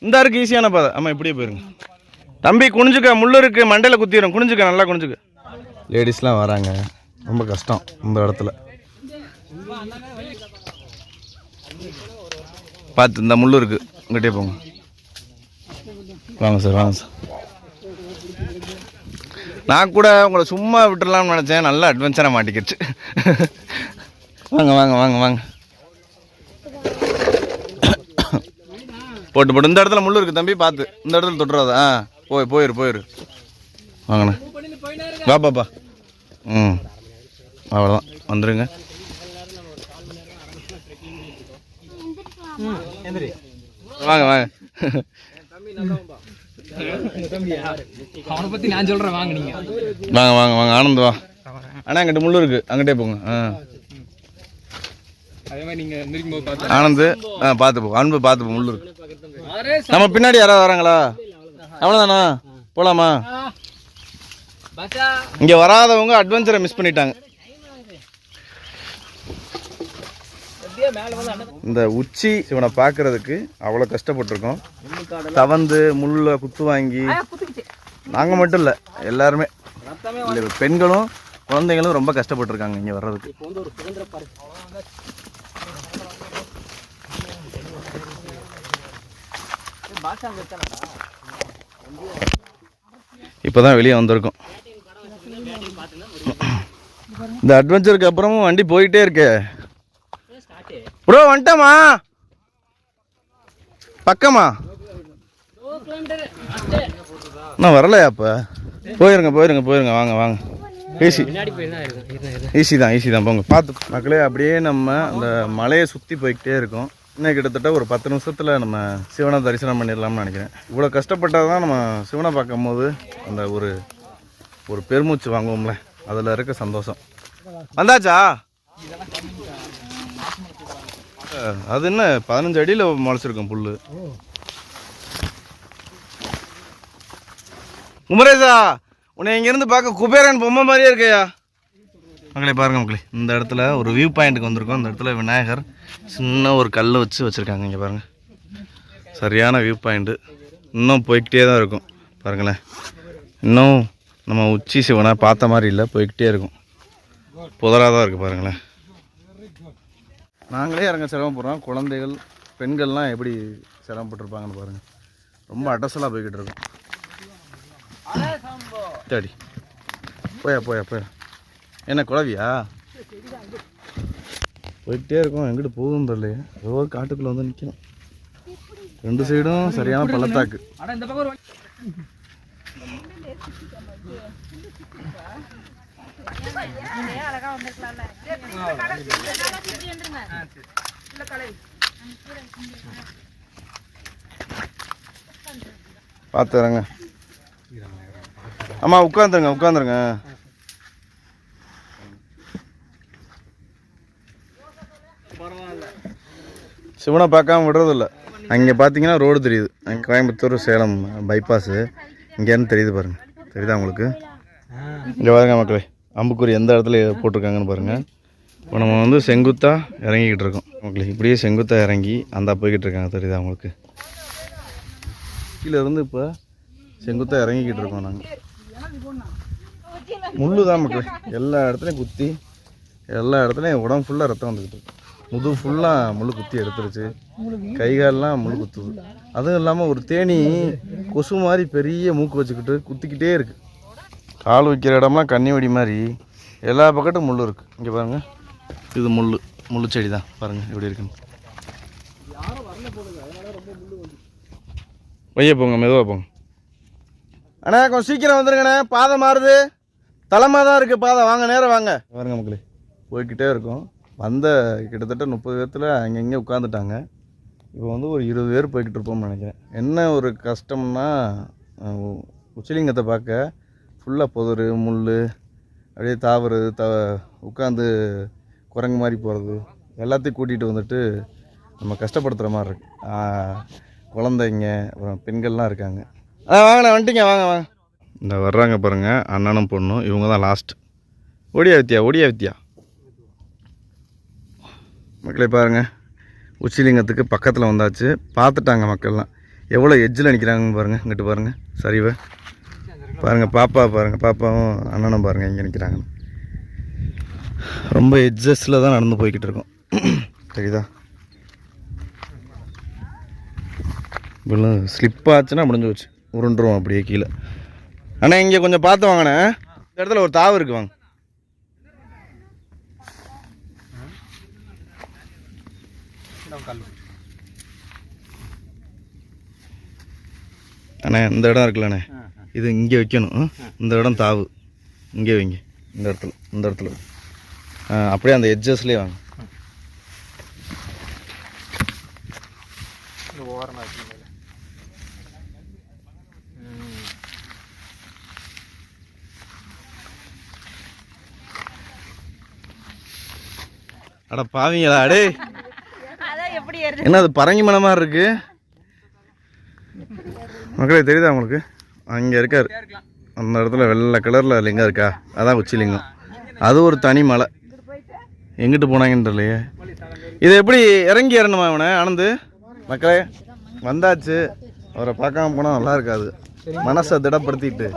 இந்த இருக்கு ஈஸியான பாதை. ஆமாம் இப்படியே போயிருங்க தம்பி. குனிஞ்சுக்க, முள்ளு இருக்குது மண்டையில் குத்திடும். குனிஞ்சுக்க, நல்லா குனிஞ்சுக்க. லேடிஸ்லாம் வராங்க, ரொம்ப கஷ்டம் இந்த இடத்துல. பார்த்து இந்த முள்ளு இருக்குது, இங்கிட்டே போங்க. வாங்க சார், வாங்க சார். நான் கூட உங்களை சும்மா விட்டுடலாம்னு நினச்சேன், நல்லா அட்வென்ச்சராக மாட்டிக்கிடுச்சு. வாங்க வாங்க வாங்க வாங்க. போட்டு இந்த இடத்துல முள்ளு இருக்குது தம்பி, பார்த்து இந்த இடத்துல தொட்டுறாதா. போயிரு வாங்கண்ணா. பாப்பா. அவ்வளோதான், வந்துடுங்க. வாங்க வாங்க. அவனை பற்றி நான் சொல்கிறேன், வாங்க நீங்கள். வாங்க ஆனந்த் வா. அண்ணா அங்கிட்ட முள்ளு இருக்குது, அங்கிட்டே போங்க. அதே மாதிரி நீங்கள் எந்திரிக்கும் போது பார்த்து ஆனந்து பார்த்து போ, அன்பு பார்த்து போ, முள்ளு இருக்கு. நம்ம பின்னாடி யாராவது வராங்களா? அவ்வளோதானா, போகலாமா? இங்கே வராதவங்க அட்வென்ச்சரை மிஸ் பண்ணிட்டாங்க. இந்த உச்சி இவனை பார்க்கறதுக்கு அவ்வளோ கஷ்டப்பட்டிருக்கோம். தவந்து முள்ள குத்து வாங்கி, நாங்கள் மட்டும் இல்லை எல்லாருமே, இல்லை பெண்களும் குழந்தைங்களும் ரொம்ப கஷ்டப்பட்டிருக்காங்க இங்கே வர்றதுக்கு. இப்போதான் வெளியே வந்திருக்கோம். இந்த அட்வென்ச்சருக்கு அப்புறமும் வண்டி போயிட்டே இருக்கே. ப்ரோ வந்துட்டமா? பக்கமா? நான் வரலையா? அப்போ போயிருங்க. வாங்க. ஈஸி தான் போங்க. பார்த்து மக்களே, அப்படியே நம்ம அந்த மலையை சுற்றி போய்கிட்டே இருக்கோம். இன்னும் கிட்டத்தட்ட ஒரு 10 நிமிஷத்தில் நம்ம சிவனை தரிசனம் பண்ணிடலாம்னு நினைக்கிறேன். இவ்வளோ கஷ்டப்பட்டால் தான் நம்ம சிவனை பார்க்கும் போது அந்த ஒரு பெருமூச்சு வாங்குவோம்ல, அதில் இருக்க சந்தோஷம். வந்தாச்சா? அது என்ன 15 அடியில் முளைச்சிருக்கும் புல். குமரேசா, உன்னை இங்கேருந்து பார்க்க குபேரன் பொம்மை மாதிரியே இருக்கையா. மக்களே பாருங்க மக்களே, இந்த இடத்துல ஒரு வியூ பாயிண்ட்டுக்கு வந்திருக்கோம். இந்த இடத்துல விநாயகர் சின்ன ஒரு கல் வச்சுருக்காங்க. இங்கே பாருங்கள், சரியான வியூ பாயிண்ட்டு. இன்னும் போய்கிட்டே தான் இருக்கும் பாருங்களேன். இன்னும் நம்ம உச்சி சிவனை பார்த்த மாதிரி இல்லை, போய்கிட்டே இருக்கும். புதராக தான் இருக்குது பாருங்களேன். நாங்களே இறங்க சிரமப்படுறோம். குழந்தைகள் பெண்கள்லாம் எப்படி சிரமப்பட்டுருப்பாங்கன்னு பாருங்கள். ரொம்ப அடசலாக போய்கிட்டு இருக்கும். சரி போயா என்ன குழவியா? போய்கிட்டே இருக்கும். எங்கிட்ட போகுதுன்னு தெரியலையே. ஏதோ காட்டுக்குள்ளே வந்து நிற்கணும். 2 சைடும் சரியான பள்ளத்தாக்கு. பார்த்துறங்க. ஆமா, உட்காந்துருங்க. சிவனை பார்க்காம விடுறதில்ல. அங்கே பார்த்தீங்கன்னா ரோடு தெரியுது. அங்கே கோயம்புத்தூர் சேலம் பைபாஸு இங்கேன்னு தெரியுது பாருங்கள். தெரியுதா உங்களுக்கு? இங்கே பாருங்க மக்களே, அம்புக்குறி எந்த இடத்துல போட்டிருக்காங்கன்னு பாருங்கள். இப்போ நம்ம வந்து செங்குத்தாக இறங்கிக்கிட்டு இருக்கோம் மக்களே. இப்படியே செங்குத்தாக இறங்கி அந்த போய்கிட்டு இருக்காங்க. தெரியுதா உங்களுக்கு? கீழே இருந்து இப்போ செங்குத்தாக இறங்கிக்கிட்டு இருக்கோம் நாங்கள். முள்ளு தான் மக்களே, எல்லா இடத்துலையும் குத்தி, எல்லா இடத்துலையும் உடம்பு ஃபுல்லாக ரத்தம் வந்துக்கிட்டு இருக்கு. முதுகு ஃபுல்லாக முள் குத்தி எடுத்துருச்சு. கைகாலெலாம் முள் குத்துது. அதுவும் இல்லாமல் ஒரு தேனி கொசு மாதிரி பெரிய மூக்கு வச்சுக்கிட்டு குத்திக்கிட்டே இருக்குது. கால் வைக்கிற இடம்லாம் கன்னி வெடி மாதிரி எல்லா பக்கத்தும் முள் இருக்குது. இங்கே பாருங்கள், இது முள்ளு செடி தான் பாருங்கள் எப்படி இருக்குன்னு. வைய போங்க, மெதுவாக போங்க அண்ணா. கொஞ்சம் சீக்கிரம் வந்துருங்கண்ணே, பாதை மாறுது. தலைமாக தான் இருக்குது பாதை. வாங்க, நேரம் வாங்க. பாருங்க மக்களே, போய்கிட்டே இருக்கோம். வந்த கிட்டத்தட்ட 30 பேர்த்தில் அங்கங்கே உட்காந்துட்டாங்க. இப்போ வந்து ஒரு 20 பேர் போய்கிட்டு இருப்போம்னு நினைக்கிறேன். என்ன ஒரு கஷ்டம்னா, உச்சிலிங்கத்தை பார்க்க ஃபுல்லாக புதரு முள், அப்படியே தாவுறது, உட்காந்து குரங்கு மாதிரி போகிறது, எல்லாத்தையும் கூட்டிகிட்டு வந்துட்டு நம்ம கஷ்டப்படுத்துகிற மாதிரி இருக்கு. குழந்தைங்க அப்புறம் பெண்கள்லாம் இருக்காங்க. வாங்கண்ணே வந்துட்டீங்க, வாங்க வாங்க. இந்த வர்றாங்க பாருங்கள், அண்ணனும் பொண்ணும். இவங்க தான் லாஸ்ட். ஓடியா வித்தியா மக்களை பாருங்கள், உச்சிலிங்கத்துக்கு பக்கத்தில் வந்தாச்சு. பார்த்துட்டாங்க மக்கள்லாம் எவ்வளோ எட்ஜில் நிற்கிறாங்கன்னு பாருங்கள். இங்கிட்டு பாருங்கள் சரிவை பாருங்கள், பாப்பாவும் அண்ணனும் பாருங்கள் இங்கே நிற்கிறாங்க. ரொம்ப எட்ஜஸில் தான் நடந்து போய்கிட்டு இருக்கோம். சரிதா? இப்போ ஸ்லிப் ஆச்சுன்னா முடிஞ்சு வச்சு உருண்டுருவோம் அப்படியே கீழே. அண்ணா இங்கே கொஞ்சம் பார்த்து வாங்கண்ணே, இந்த இடத்துல ஒரு தாவு இருக்கு, வாங்க. அண்ணே இந்த இடம் இருக்குல்லண்ணே, இது இங்கே வைக்கணும். இந்த இடம் தாவு, இங்கே வைங்க. இந்த இடத்துல அப்படியே அந்த எட்ஜஸ்லேயே வாங்க. அட பாவீங்களா அடே, என்ன அது பரங்கி மலை மாதிரி இருக்கு மக்களே, தெரியுதா உங்களுக்கு? அங்கே இருக்கார் அந்த இடத்துல வெள்ளை கலரில் லிங்கம் இருக்கா, அதான் உச்சிலிங்கம். அது ஒரு தனி மலை, எங்கிட்டு போனாங்கன்னு தெரியலையே. இது எப்படி இறங்கி ஏறணுமா அவனை ஆனந்து? மக்களே வந்தாச்சு, அவரை பார்க்காம போனால் நல்லா இருக்காது. மனசை திடப்படுத்திட்டு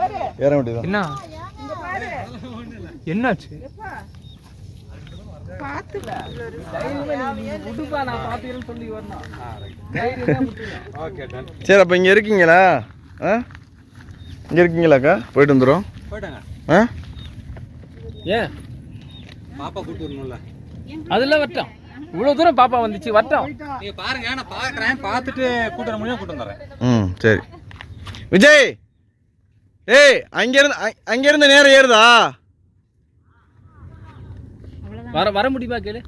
ஏற வேண்டியது. என்னாச்சு? சரி, அப்போ இங்கே இருக்கீங்களா? இங்கே இருக்கீங்களாக்கா? போயிட்டு வந்துடும். ஏன் பாப்பா கூட்டு வரணும்ல? அதெல்லாம் வரட்டும், இவ்வளவு தூரம் பாப்பா வந்துச்சு, வரட்டும். நீங்க பாருங்க, நான் பாக்குறேன், பார்த்துட்டு கூட்டு வர முடியும், கூட்டு வந்துடுறேன். சரி விஜய், அங்கிருந்து நேரம் ஏறுதா? வர முடியுமா கேளு.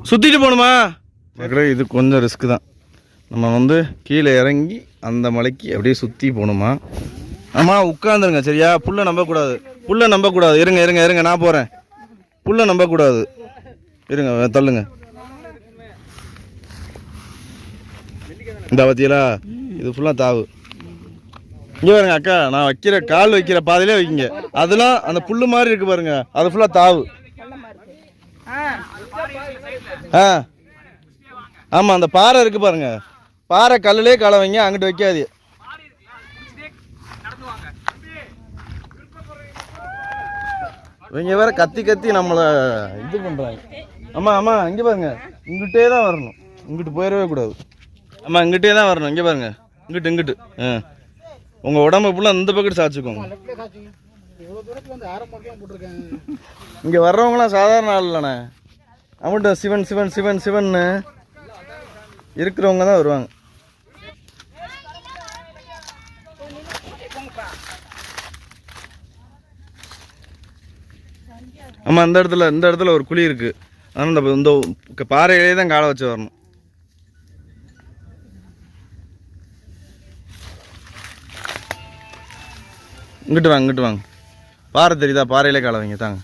சுத்திட்டு போகணுமா? மக்களே இது கொஞ்சம் ரிஸ்க் தான். நம்ம கீழே இறங்கி அந்த மலைக்கு அப்படியே சுற்றி போகணுமா? ஆமாம், உட்காந்துருங்க சரியா? புல்லை நம்பக்கூடாது. இருங்க நான் போகிறேன். புல்லை நம்பக்கூடாது, இருங்க, தள்ளுங்க. இந்த பத்தியலா இது ஃபுல்லாக தாவு. இங்கே பாருங்க அக்கா, நான் கால் வைக்கிற பாதையிலே வைக்கிங்க. அதெல்லாம் அந்த புல்லு மாதிரி இருக்கு பாருங்க, அது ஃபுல்லாக தாவு. ஆமாம், அந்த பாறை இருக்கு பாருங்க, பாறை கல்லுலே காலை வைங்க, அங்கிட்டு வைக்காது. இவங்க வேற கத்தி நம்மளை இது பண்ணுறாங்க. ஆமாம் இங்கே பாருங்க, இங்கிட்டே தான் வரணும், இங்கிட்டு போயிடவே கூடாது. ஆமாம் இங்கிட்டே தான் வரணும். இங்கே பாருங்க, இங்கிட்டு உங்கள் உடம்பு ஃபுல்லாக இந்த பக்கெட் சாய்ச்சிக்கோங்க. இங்கே வர்றவங்களாம் சாதாரண ஆள் இல்லைண்ணே, அவங்கள்ட்ட சிவன் இருக்கிறவங்க தான் வருவாங்க. ஆமாம், இந்த இடத்துல ஒரு குழி இருக்கு, ஆனால் இந்த பாறையிலே தான் காலை வச்சு வரணும். இங்கிட்டு வாங்க. பாறை தெரியுதா? பாறையிலே காலை வைங்க, தாங்க.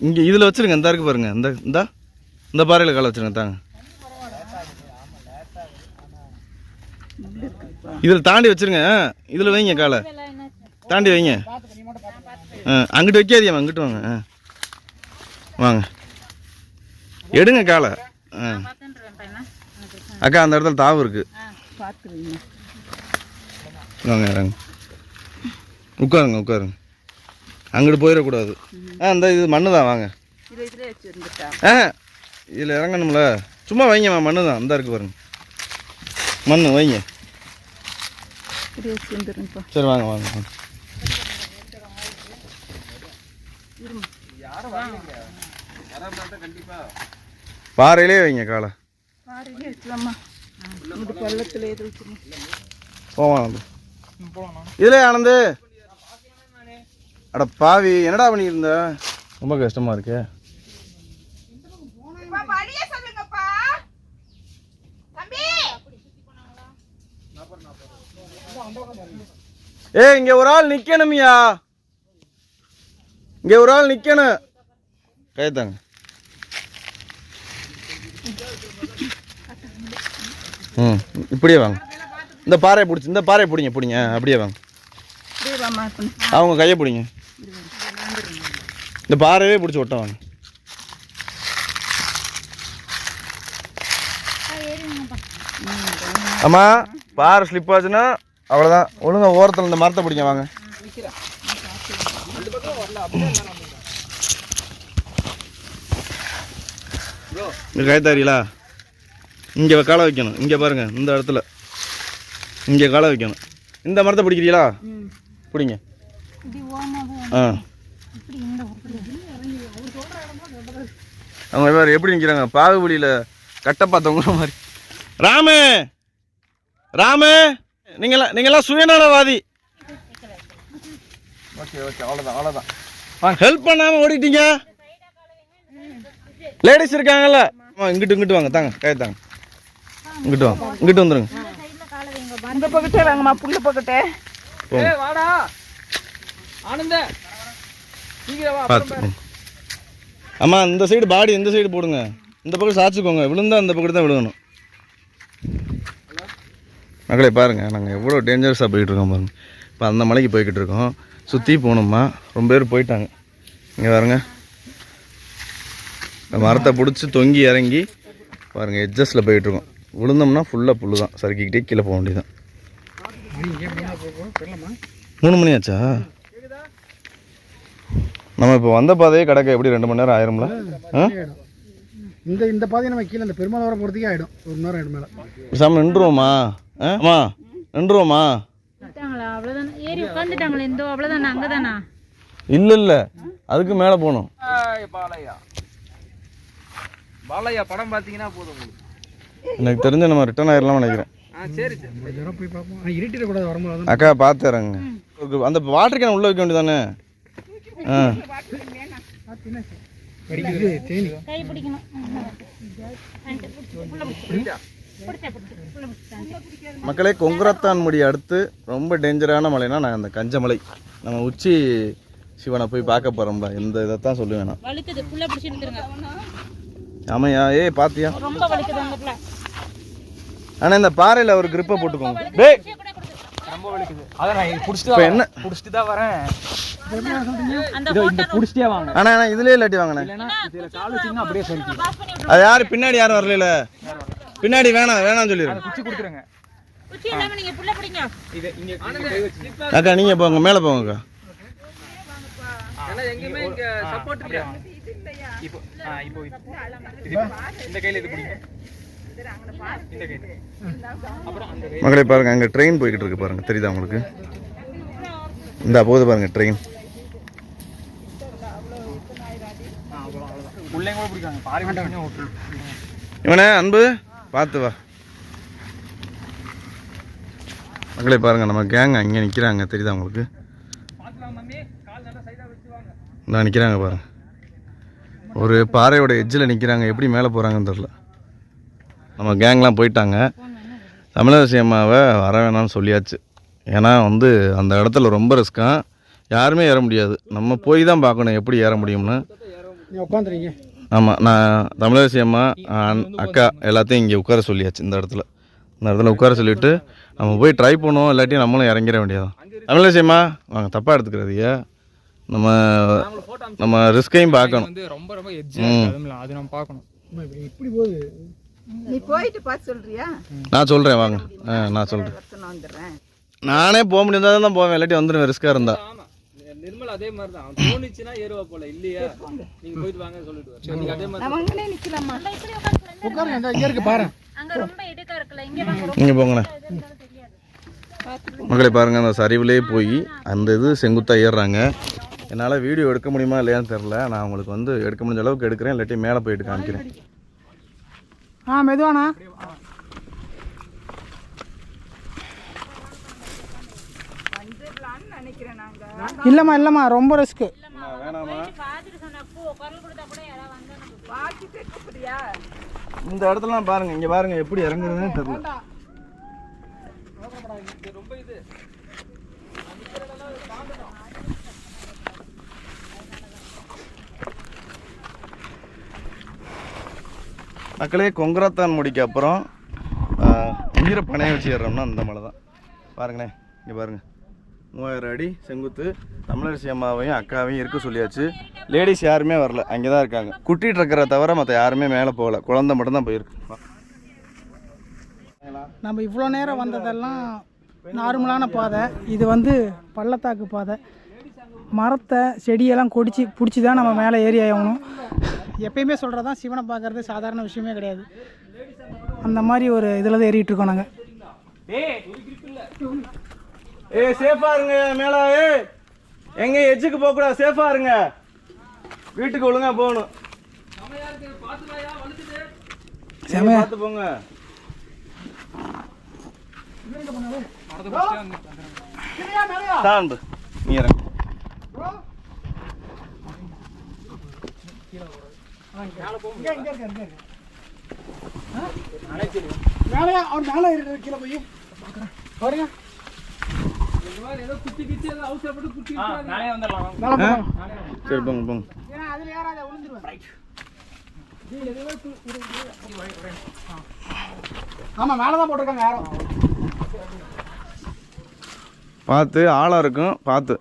இங்கே இதில் வச்சுருங்க, இந்த இருக்கு பாருங்க, இந்த பாறையில் காலை வச்சுருங்க, தாங்க. இதில் தாண்டி வச்சுருங்க, இதில் வைங்க, காலை தாண்டி வைங்க. அங்கிட்டு வைக்காதியாமா, அங்கிட்டு வாங்க எடுங்க காலை. அக்கா அந்த இடத்துல தாவு இருக்கு, வாங்க இறங்க, உட்காருங்க. அங்கிட்டு போயிடக்கூடாது. இந்த இது மண்ணு தான், வாங்க. இதில் இறங்கணும்ல, சும்மா வைங்கம்மா, மண்ணு தான், இந்த இருக்கு பாருங்க, மண்ணு வைங்க. சரி வாங்க. பாறையிலே வைங்க காலை. போவான் இதுல ஆனந்து. அட பாவி, என்னடா பண்ணியிருந்த? ரொம்ப கஷ்டமா இருக்கு. இங்க ஒரு ஆள் நிக்கணுமியா. இங்கே ஒரு ஆள் நிற்கணும். கைத்தாங்க. ம், இப்படியே வாங்க. இந்த பாறையை பிடிச்சி, இந்த பாறையை பிடிங்க. அப்படியே வாங்க. அவங்க கையை பிடிங்க. இந்த பாறையே பிடிச்சி ஒட்ட வாங்க. அம்மா பாறை ஸ்லிப் ஆச்சுன்னா அவ்வளோதான். ஒழுங்கா ஓரத்தில் இந்த மரத்தை பிடிங்க வாங்க. இங்கே கைத்தாரிங்களா? இங்கே காலை வைக்கணும். இங்கே பாருங்கள், இந்த இடத்துல இங்கே காலை வைக்கணும். இந்த மரத்தை பிடிக்கிறீங்களா? பிடிங்க. ஆ, அவங்க வேறு எப்படி நிற்கிறாங்க? பாகுபலியில் கட்டை பார்த்தவங்க மாதிரி. ராமு நீங்களாம் சுயநலவாதி. ஓகே, அவ்வளோதான். ஹெல்ப் பண்ணாமல் ஓடிட்டீங்க. லேடிஸ் இருக்காங்கல்ல, இங்கிட்டு வாங்க. தாங்க கை தாங்க. இங்கிட்டு வாங்க, இங்கிட்டு வந்துருங்க. இந்த பக்கத்தே வாங்கம்மா, புள்ள பக்கத்தே. வாடா ஆனந்த, பார்த்து. அம்மா இந்த சைடு பாடி இந்த சைடு போடுங்க. இந்த பக்கம் சாய்ச்சிக்கோங்க. விழுந்தா அந்த பக்கத்து தான் விழுகணும். மகளே பாருங்கள், நாங்கள் எவ்வளோ டேஞ்சரஸாக போயிட்டுருக்கோம் பாருங்கள். இப்போ அந்த மலைக்கு போய்கிட்டு இருக்கோம். சுற்றி போகணும்மா. ரொம்ப பேர் போயிட்டாங்க. இங்கே பாருங்க, இந்த மரத்தை பிடிச்சி தொங்கி இறங்கி பாருங்கள், எட்ஜஸில் போயிட்டுருக்கோம். விழுந்தோம்னா ஃபுல்லாக புல்லு தான். சறுக்கிக்கிட்டே கீழே போக வேண்டியதான். 3 மணி ஆச்சா? நம்ம இப்போ வந்த பாதையே கிடக்க எப்படி 2 மணி நேரம் ஆயிரும்ல? இந்த பாதையை நம்ம கீழே இந்த பெருமாள் போகிறதுக்கே ஆகிடும். 1 நேரம் ஆகிடும் மேலே. சாமி நின்றுவோமா? அம்மா நின்றுவோமா? இல்லை அதுக்கு மேலே போகணும். பாலையா படம் பார்த்தீங்கன்னா போதும் உங்களுக்கு. எனக்கு தெரிஞ்ச நம்ம ரிட்டர்ன் ஆயிடலாம்னு நினைக்கிறேன். சரி போய் பார்ப்போம். இருட்டிடக்கூடாது வரும்போது. அக்கா பார்த்து இறங்க. அந்த வாட்டர் கேன் உள்ள வைக்க வேண்டியதானே? மக்களே, கொங்குரத்தான் முடி அடுத்து ரொம்ப டேஞ்சரான மலைனா நான் அந்த கஞ்சமலை, நம்ம உச்சி சிவனை போய் பார்க்க போகிறோம்ல. இந்த இதைத்தான் சொல்லுவேன் நான். ஆமையா? பாத்தியா? ஆனால் இந்த பாறையில் ஒரு கிரிப்பை போட்டுக்கோங்க. ரொம்ப வலிக்குது. அதான் நான் புடிச்சிட்டு என்ன புடிச்சிட்டு தான் வரேன். இந்த புடிச்சிட்டே வாங்க. ஆனால் இதுலேயே இல்லாட்டி வாங்கினேன். இதில் கால் வச்சிங்கன்னா அப்படியே சொல்லிட்டு. அது யார் பின்னாடி யாரும் வரல? பின்னாடி வேணாம் சொல்லிடுங்க. குச்சி கொடுத்துருங்க. அக்கா நீங்கள் போங்க, மேலே போங்கக்கா. எங்கேயுமே இங்கே சப்போர்ட் இல்லையா? இப்போ இந்த கையில் இது பிடிங்க. இந்த கையில் அப்புறம் அந்த கை. மகளே பாருங்க, அங்கே ட்ரெயின் போய்கிட்டு இருக்கு பாருங்க. தெரியுதா உங்களுக்கு? இந்த போது பாருங்க ட்ரெயின். பிள்ளைங்க கூட பிடிக்காங்க. பாரி மட்டும் இவனே அன்பு பார்த்து வா. மகளே பாருங்க, நம்ம கேங் அங்கே நிற்கிறாங்க. தெரியுதா உங்களுக்கு? இந்த நிற்கிறாங்க பாருங்க. ஒரு பாறையோட எட்ஜில் நிற்கிறாங்க. எப்படி மேலே போகிறாங்கன்னு தெரில. நம்ம கேங்லாம் போயிட்டாங்க. தமிழரசி அம்மாவை வர வேணாம்னு சொல்லியாச்சு. ஏன்னா அந்த இடத்துல ரொம்ப ரிஸ்க்காக, யாருமே ஏற முடியாது. நம்ம போய் தான் பார்க்கணும் எப்படி ஏற முடியும்னு. உட்காந்துறீங்க. ஆமாம், நான் தமிழரசி அம்மா அக்கா எல்லாத்தையும் இங்கே உட்கார சொல்லியாச்சு. இந்த இடத்துல உட்கார சொல்லிவிட்டு நம்ம போய் ட்ரை பண்ணுவோம். இல்லாட்டி நம்மளும் இறங்கிட வேண்டியதான். தமிழரசி அம்மா வாங்க, தப்பாக எடுத்துக்கிறதையா? நம்ம ரிஸ்கையும் பார்க்கணும். ரொம்ப ரொம்ப எட்ஜ் அது நம்ம பார்க்கணும். இப்படி போகுது. நீ போயிட்டு பார்த்து சொல்றியா? நான் சொல்கிறேன் வாங்க. நான் சொல்கிறேன். நானே போக முடியாதா தான் போவேன். இல்லாட்டி வந்துடுவேன் ரிஸ்க்காக இருந்தா. நிர்மல் அதே மாதிரி தான். தோணுச்சுன்னா ஏறுவா போல. இல்லையா நீங்க போயிட்டு வாங்க சொல்லிட்டு நீங்க அதே மாதிரி அவங்களே நிக்கலாமா? உட்காருங்க. அந்த இங்க இருக்கு பாரு. அங்க ரொம்ப இடுக்கா இருக்குல. இங்க வாங்க. இங்கே போங்கண்ணே. மக்களை பாருங்கள், அந்த சரிவிலே போய் அந்த இது செங்குத்தாக ஏறுறாங்க. என்னால் வீடியோ எடுக்க முடியுமா இல்லையான்னு தெரில. நான் உங்களுக்கு எடுக்க முடிஞ்ச அளவுக்கு எடுக்கிறேன். இல்லாட்டி மேலே போயிட்டு காமிக்கிறேன். மெதுவானா? இல்லம்மா ரொம்ப ரிஸ்க். இந்த இடத்துலலாம் பாருங்க, இங்க பாருங்க எப்படி இறங்குறதுன்னு தெரியல. ரொம்ப இது மக்களே கொங்கராத்தான் முடிக்க அப்புறம் உயிரை பணைய வச்சு ஏறுறோம்னா அந்த மலை தான் பாருங்களேன். இங்கே பாருங்கள் 3000 அடி செங்குத்து. தமிழரசி அம்மாவையும் அக்காவையும் இருக்க சொல்லியாச்சு. லேடிஸ் யாருமே வரல, அங்கே தான் இருக்காங்க. குட்டிகிட்டு இருக்கிற தவிர மற்ற யாருமே மேலே போகல, குழந்தை மட்டும்தான் போயிருக்கு. நம்ம இவ்வளோ நேரம் வந்ததெல்லாம் நார்மலான பாதை. இது வந்து பள்ளத்தாக்கு பாதை. மரத்தை செடியெல்லாம் பிடிச்சி தான் நம்ம மேலே ஏறி ஆகணும். எப்பயுமே சொல்கிறது தான், சிவனை பார்க்குறது சாதாரண விஷயமே கிடையாது. அந்த மாதிரி ஒரு இதில் தான் ஏறிட்டு இருக்கோம் நாங்கள். சேஃபாக இருங்க மேலே. எங்கே எஜ்ஜுக்கு போகக்கூடாது, சேஃபாக இருங்க. வீட்டுக்கு ஒழுங்காக போகணும். பார்த்து போங்க. சாந்து நீ இறங்க. மேலே அவர் மேலே கீழே போய் பாருங்க. சரி போங்க போங்க. ஆமாம் மேலே தான் போட்டிருக்காங்க யாரும். பார்த்து ஆளாக இருக்கும், பார்த்து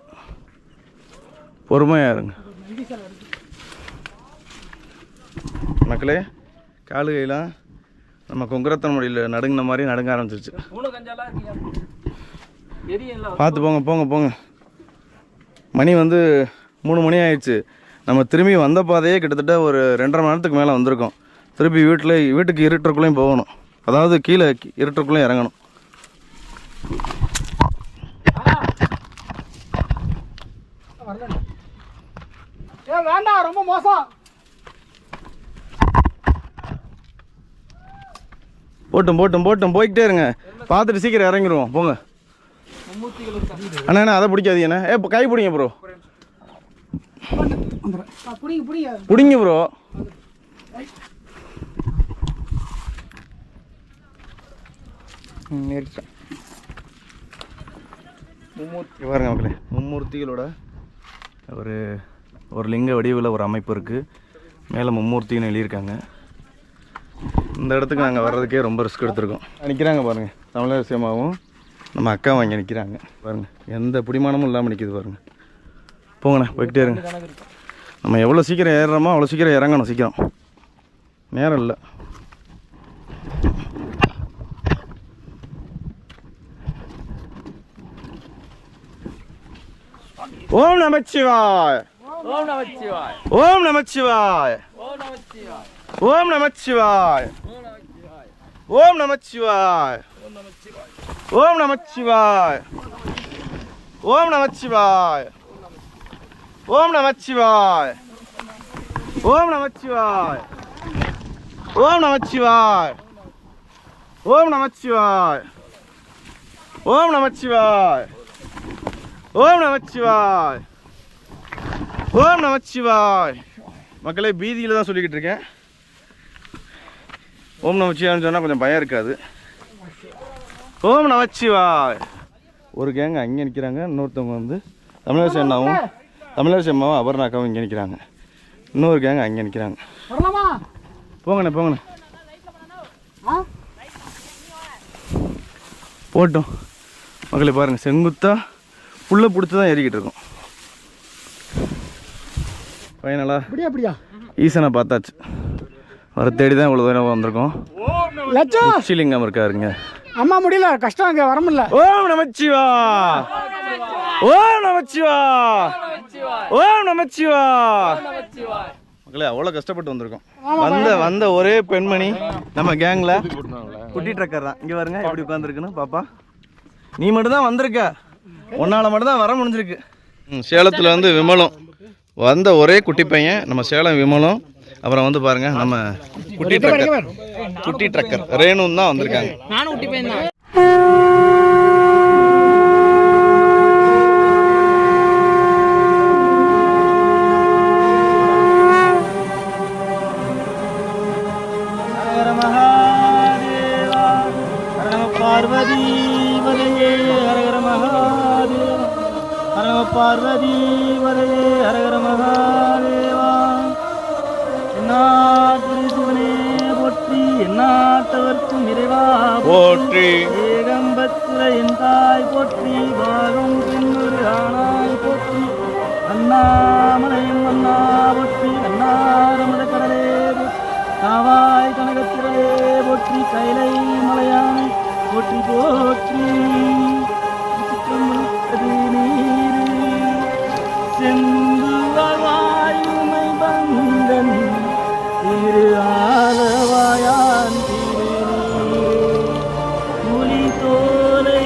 பொறுமையாக இருங்க மக்களே. காலு கையெல்லாம் நம்ம கொங்கரத்தன் மொழியில் நடுங்கின மாதிரி நடுங்க ஆரம்பிச்சிருச்சு. பார்த்து போங்க போங்க போங்க. மணி வந்து 3 மணி ஆயிடுச்சு. நம்ம திரும்பி வந்த பாதையே கிட்டத்தட்ட ஒரு 2.5 மணி நேரத்துக்கு மேலே வந்திருக்கோம். திருப்பி வீட்டுக்கு இருட்டுக்குள்ளேயும் போகணும், அதாவது கீழே இருட்டுக்குள்ளேயும் இறங்கணும். வேண்டாம், ரொம்ப மோசம். போட்டும் போய்கிட்டே இருங்க. பார்த்துட்டு சீக்கிரம் இறங்கிடுவோம் போங்க. அண்ணா அதை பிடிக்காது என்ன. கை பிடிங்க ப்ரோ, பிடிங்க ப்ரோ. பாருங்க மக்களே, மும்மூர்த்திகளோட ஒரு லிங்க வடிவில் ஒரு அமைப்பு இருக்குது. மேலே மும்மூர்த்தின்னு எழுதியிருக்காங்க. இந்த இடத்துக்கு நாங்கள் வர்றதுக்கே ரொம்ப ரிஸ்க் எடுத்துருக்கோம். நிற்கிறாங்க பாருங்கள், தமிழரசி அம்மாவும் நம்ம அக்காவும் அங்கே நிற்கிறாங்க பாருங்கள். எந்த பிடிமானமும் இல்லாமல் நிற்கிது பாருங்கள். போங்கண்ணே, போய்கிட்டே இருங்க. நம்ம எவ்வளோ சீக்கிரம் ஏறுறோமோ அவ்வளோ சீக்கிரம் இறங்கணும். சீக்கிரம், நேரம் இல்லை. ஓம் நமச்சிவாய், ஓம் நமச்சிவாய், ஓம் நமச்சிவாய், ஓம் நமச்சிவாய், ஓம் நமச்சிவாய், ஓம் நமச்சிவாய், ஓம் நமச்சிவாய், ஓம் நமச்சிவாய், ஓம் நமச்சிவாய், ஓம் நமச்சிவாய், ஓம் நமச்சிவாய், ஓம் நமச்சிவாய், ஓம் நமச்சிவாய், ஓம் நமச்சிவாய். மக்களே, பீதியில் தான் சொல்லிக்கிட்டு இருக்கேன். ஓம் நமச்சிவாய்னு சொன்னால் கொஞ்சம் பயம் இருக்காது. ஓம் நமச்சிவாய். ஒரு கேங்க அங்கே நிற்கிறாங்க, இன்னொருத்தவங்க வந்து தமிழரசி அம்மாவும் அபர்ணாக்காவும் இங்கே நிற்கிறாங்க. இன்னொரு கேங்க அங்கே நிற்கிறாங்க. போங்கண்ணே போட்டோம். மக்களே பாருங்கள், செங்குத்தா புல்லை பிடிச்சி தான் ஏறிக்கிட்டு இருக்கோம். ஃபைனலாக ஈசனை பார்த்தாச்சு. வர தேடி தான் இவ்வளோ தூரம் வந்திருக்கோம். உச்சிலிங்கம் இருக்காருங்க. அம்மா முடியல, கஷ்டம், அங்கே வர முடியல. ஓம் நமச்சிவா, ஓம் நமச்சிவா, ஓம் நமச்சிவா. மக்களே, அவ்வளோ கஷ்டப்பட்டு வந்திருக்கோம். வந்த ஒரே பெண்மணி நம்ம கேங்கில் குட்டி ட்ரக்கர் தான். இங்கே பாருங்க எப்படி உட்காந்துருக்குன்னு. பாப்பா, நீ மட்டும்தான் வந்திருக்க, உன்னால் மட்டும்தான் வர முடிஞ்சிருக்கு. சேலத்தில் வந்து விமலம் வந்த ஒரே குட்டி பையன் நம்ம சேலம் விமலம். அப்புறம் வந்து பாருங்க நம்ம குட்டி ட்ரக்கர் ரேணுன்னு தான் வந்திருக்காங்க. நானும் குட்டி பையன் தான். பார்வதி வரையே ஹரஹர மகாதேவா, ஹர பார்வதி வரையே ஹரஹர மகாதேவா. சிவனே போற்றி. எந்நாட்டவர்க்கும் இறைவா போற்றி ஏகம்பத்துரை என் தாய் போற்றி பாகம் பின்னொரு ஆனாய் போற்றி அண்ணாமலையும் அண்ணா போற்றி அண்ணாரமத கடலே காவாய் கனகத்திரலே போற்றி கைலை மலையானை போற்றி போற்றி செந்துவாயுமை பந்தன் திரு ஆலவாயான் மொழி தோலை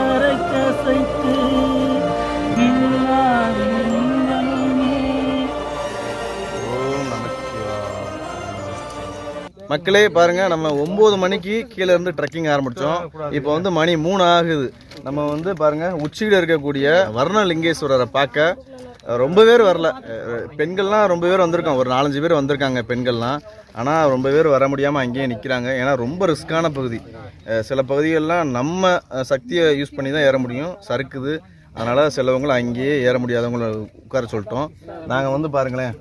அரைக்கசைத்து மக்களே பாருங்க, நம்ம 9 மணிக்கு கீழே இருந்து ட்ரெக்கிங் ஆரம்பித்தோம். இப்போ வந்து மணி 3 ஆகுது. நம்ம வந்து பாருங்க உச்சியில் இருக்கக்கூடிய வர்ணலிங்கேஸ்வரரை பார்க்க ரொம்ப பேர் வரல. பெண்கள்லாம் ரொம்ப பேர் வந்திருக்காங்க, ஒரு 4-5 பேர் வந்திருக்காங்க பெண்கள்லாம். ஆனால் ரொம்ப பேர் வர முடியாமல் அங்கேயே நிற்கிறாங்க. ஏன்னா ரொம்ப ரிஸ்க்கான பகுதி. சில பகுதிகள்லாம் நம்ம சக்தியை யூஸ் பண்ணி தான் ஏற முடியும், சறுக்குது. அதனால் சிலவங்களை அங்கேயே ஏற முடியாதவங்கள உட்கார சொல்லிட்டோம். நாங்கள் வந்து பாருங்களேன்,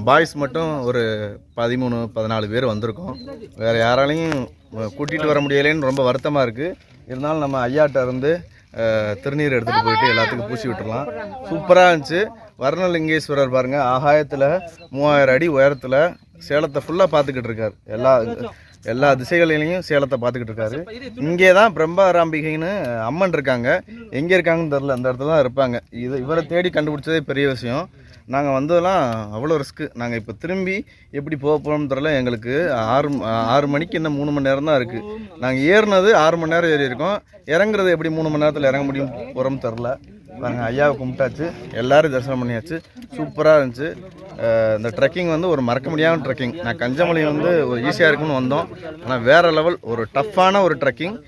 பாய்ஸ் மட்டும் ஒரு 13-14 பேர் வந்திருக்கோம். வேறு யாராலையும் கூட்டிகிட்டு வர முடியலேன்னு ரொம்ப வருத்தமாக இருக்குது. இருந்தாலும் நம்ம ஐயாட்ட இருந்து திருநீர் எடுத்துகிட்டு போயிட்டு எல்லாத்துக்கும் பூசி விட்டுடலாம். சூப்பராக இருந்துச்சு. வர்ணலிங்கேஸ்வரர் பாருங்கள், ஆகாயத்தில் 3000 அடி உயரத்தில் சேலத்தை ஃபுல்லாக பார்த்துக்கிட்டு இருக்கார். எல்லா திசைகளிலையும் சேலத்தை பார்த்துக்கிட்டு இருக்காரு. இங்கே தான் பிரம்பாராம்பிகைன்னு அம்மன் இருக்காங்க. எங்கே இருக்காங்கன்னு தெரில, அந்த இடத்துல தான் இருப்பாங்க. இவரை தேடி கண்டுபிடிச்சதே பெரிய விஷயம். நாங்கள் வந்ததெல்லாம் அவ்வளோ ரிஸ்க்கு. நாங்கள் இப்போ திரும்பி எப்படி போக போகிறோம்னு தெரில. எங்களுக்கு 6 மணிக்கு இன்னும் 3 மணி நேரம் தான் இருக்குது. நாங்கள் ஏறினது 6 மணி நேரம் ஏறி இருக்கோம். இறங்குறது எப்படி 3 மணி நேரத்தில் இறங்க முடியும் போகிறோம்னு தெரில. நாங்கள் ஐயாவை கும்பிட்டாச்சு, எல்லோரும் தரிசனம் பண்ணியாச்சு. சூப்பராக இருந்துச்சு. இந்த ட்ரெக்கிங் வந்து ஒரு மறக்க முடியாத ட்ரெக்கிங். நான் கஞ்சமலை வந்து ஒரு ஈஸியாக இருக்குன்னு வந்தோம். ஆனால் வேறு லெவல், ஒரு டஃப்பான ஒரு ட்ரெக்கிங்.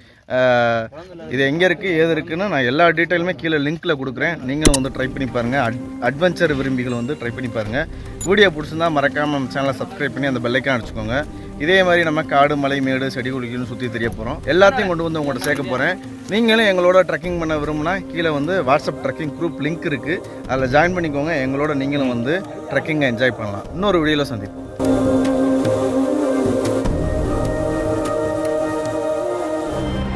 இது எங்கே இருக்குது ஏது இருக்குதுன்னு நான் எல்லா டீட்டெயிலுமே கீழே லிங்க்கில் கொடுக்குறேன். நீங்களும் வந்து ட்ரை பண்ணி பாருங்கள். அட்வென்ச்சர் விரும்பிகள் வந்து ட்ரை பண்ணி பாருங்கள். வீடியோ பிடிச்சிருந்தால் மறக்காமல் நம்ம சேனலை சப்ஸ்கிரைப் பண்ணி அந்த பெல்லைக்கான் அடிச்சுக்கோங்க. இதே மாதிரி நம்ம காடு, மலை, மேடு, செடி கொடிக்குன்னு சுற்றி தெரிய போகிறோம். எல்லாத்தையும் கொண்டு வந்து உங்கள்கிட்ட சேர்க்க போகிறேன். நீங்களும் எங்களோட ட்ரெக்கிங் பண்ண விரும்புனா கீழே வந்து வாட்ஸ்அப் ட்ரெக்கிங் குரூப் லிங்க் இருக்குது, அதில் ஜாயின் பண்ணிக்கோங்க. எங்களோட நீங்களும் வந்து ட்ரெக்கிங்கை என்ஜாய் பண்ணலாம். இன்னொரு வீடியோவில் சந்திப்போம்.